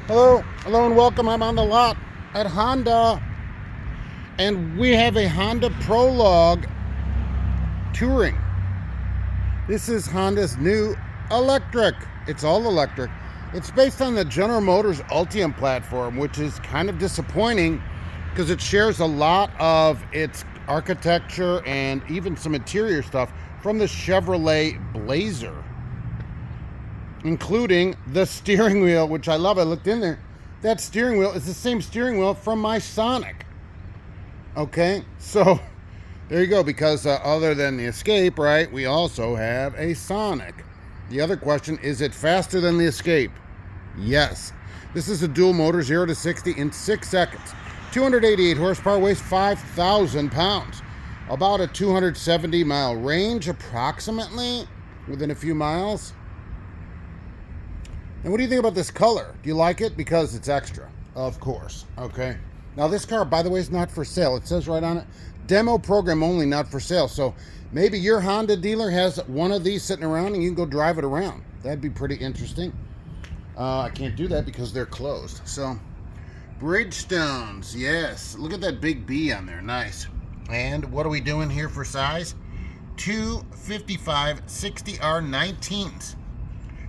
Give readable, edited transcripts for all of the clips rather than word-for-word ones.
Hello and welcome. I'm on the lot at Honda, and we have a Honda Prologue Touring. This is Honda's new electric. It's all electric. It's based on the General Motors Ultium platform, which is kind of disappointing because it shares a lot of its architecture and even some interior stuff from the Chevrolet Blazer, including the steering wheel, which I love. I looked in there. That steering wheel is the same steering wheel from my Sonic. Okay, so there you go, because other than the Escape, right, we also have a Sonic. The other question, is it faster than the Escape? Yes. This is a dual motor, 0 to 60 in 6 seconds. 288 horsepower, weighs 5,000 pounds. About a 270 mile range, approximately, within a few miles. And what do you think about this color? Do you like it? Because it's extra, of course. Okay. Now this car, by the way, is not for sale. It says right on it, demo program only, not for sale. So maybe your Honda dealer has one of these sitting around and you can go drive it around. That'd be pretty interesting. I can't do that because they're closed. So Bridgestones, yes. Look at that big B on there. Nice. And what are we doing here for size? 255 60R19s.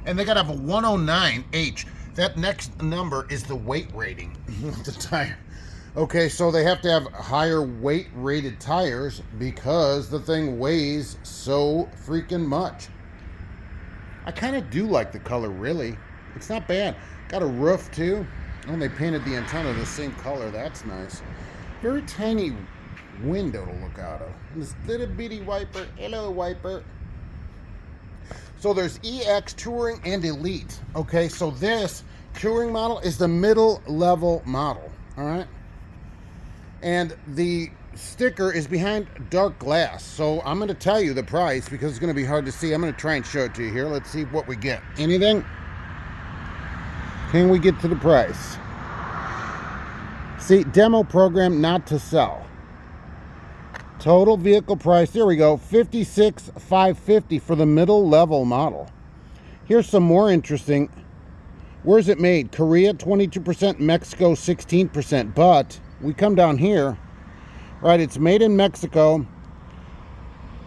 And they got to have a 109H. That next number is the weight rating of the tire. Okay, so they have to have higher weight rated tires because the thing weighs so freaking much. I kind of do like the color, really. It's not bad. Got a roof too. And they painted the antenna the same color. That's nice. Very tiny window to look out of. And this little bitty wiper. Hello, wiper. So there's EX, Touring, and Elite. Okay, so this Touring model is the middle level model. All right. And the sticker is behind dark glass. So I'm going to tell you the price because it's going to be hard to see. I'm going to try and show it to you here. Let's see what we get. Anything? Can we get to the price? See, demo program not to sell. Total vehicle price, there we go, $56,550 for the middle level model. Here's some more interesting. Where's it made? Korea, 22%, Mexico, 16%. But we come down here, right, it's made in Mexico.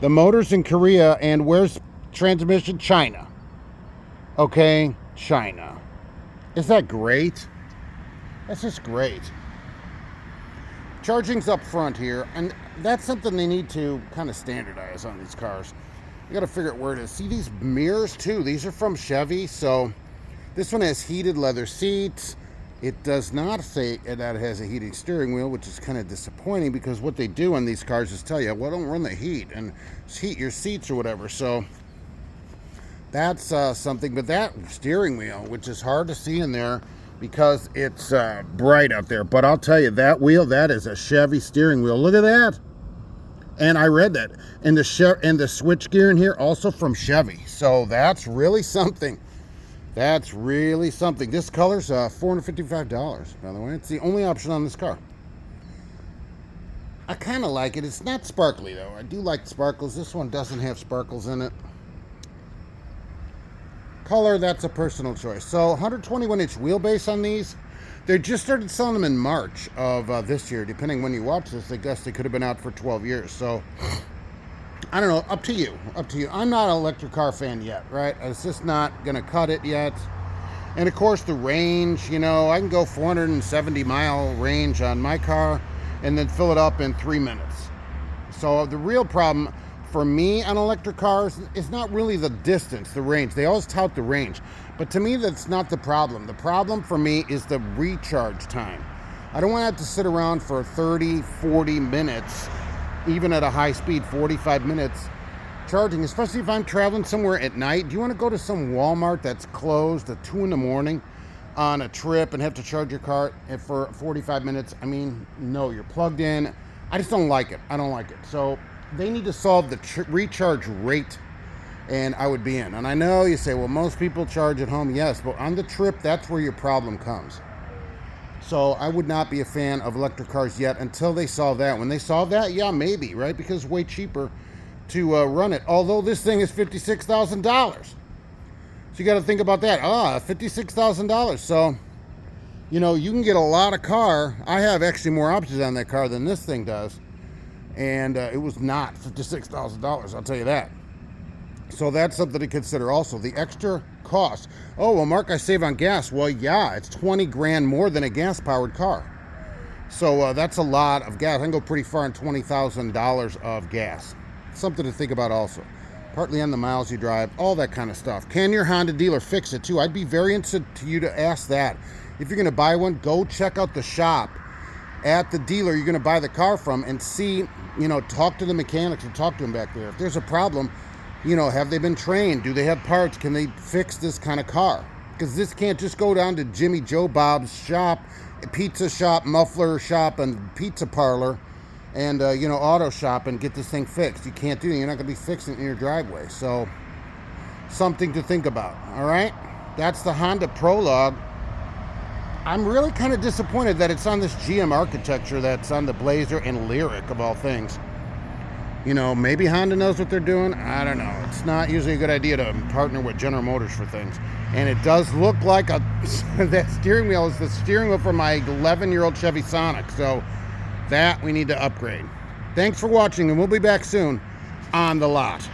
The motor's in Korea, and where's transmission? China. Okay, China. Is that great? That's just great. Charging's up front here, and that's something they need to kind of standardize on these cars. You got to figure out where it is. See these mirrors too? These are from Chevy, so this one has heated leather seats. It does not say that it has a heated steering wheel, which is kind of disappointing because what they do on these cars is tell you, well, don't run the heat and heat your seats or whatever. So that's something. But that steering wheel, which is hard to see in there, because it's bright out there. But I'll tell you, that wheel, that is a Chevy steering wheel. Look at that. And I read that. And the switchgear in here, also from Chevy. So that's really something. That's really something. This color's $455, by the way. It's the only option on this car. I kind of like it. It's not sparkly, though. I do like sparkles. This one doesn't have sparkles in it. Color, that's a personal choice. So 121-inch wheelbase on these. They just started selling them in March of this year. Depending when you watch this, I guess they could have been out for 12 years. So I don't know. Up to you. Up to you. I'm not an electric car fan yet, right? It's just not going to cut it yet. And of course, the range, you know, I can go 470 mile range on my car and then fill it up in 3 minutes. So the real problem for me on electric cars, it's not really the distance, the range. They always tout the range. But to me, that's not the problem. The problem for me is the recharge time. I don't want to have to sit around for 30, 40 minutes, even at a high speed, 45 minutes charging, especially if I'm traveling somewhere at night. Do you want to go to some Walmart that's closed at 2 in the morning on a trip and have to charge your car for 45 minutes? I mean, no, you're plugged in. I just don't like it. I don't like it. So they need to solve the recharge rate, and I would be in. And I know you say, well, most people charge at home. Yes, but on the trip, that's where your problem comes. So I would not be a fan of electric cars yet until they solve that. When they solve that, yeah, maybe, right? Because it's way cheaper to run it. Although this thing is $56,000. So you got to think about that. $56,000. So you know, you can get a lot of car. I have actually more options on that car than this thing does. And it was not $56,000, I'll tell you that. So that's something to consider also. The extra cost. Oh, well, Mark, I save on gas. Well, yeah, it's 20 grand more than a gas-powered car. So that's a lot of gas. I can go pretty far on $20,000 of gas. Something to think about also. Partly on the miles you drive, all that kind of stuff. Can your Honda dealer fix it too? I'd be very interested to you to ask that. If you're going to buy one, go check out the shop at the dealer you're going to buy the car from and see, you know, talk to the mechanics or talk to them back there. If there's a problem, you know, have they been trained? Do they have parts? Can they fix this kind of car? Because this can't just go down to Jimmy Joe Bob's shop, pizza shop, muffler shop, and pizza parlor, and, you know, auto shop and get this thing fixed. You can't do it. You're not going to be fixing it in your driveway. So, something to think about, all right? That's the Honda Prologue. I'm really kind of disappointed that it's on this GM architecture that's on the Blazer and Lyric, of all things. You know, maybe Honda knows what they're doing. I don't know. It's not usually a good idea to partner with General Motors for things. And it does look like that steering wheel is the steering wheel for my 11-year-old Chevy Sonic. So that we need to upgrade. Thanks for watching, and we'll be back soon on the lot.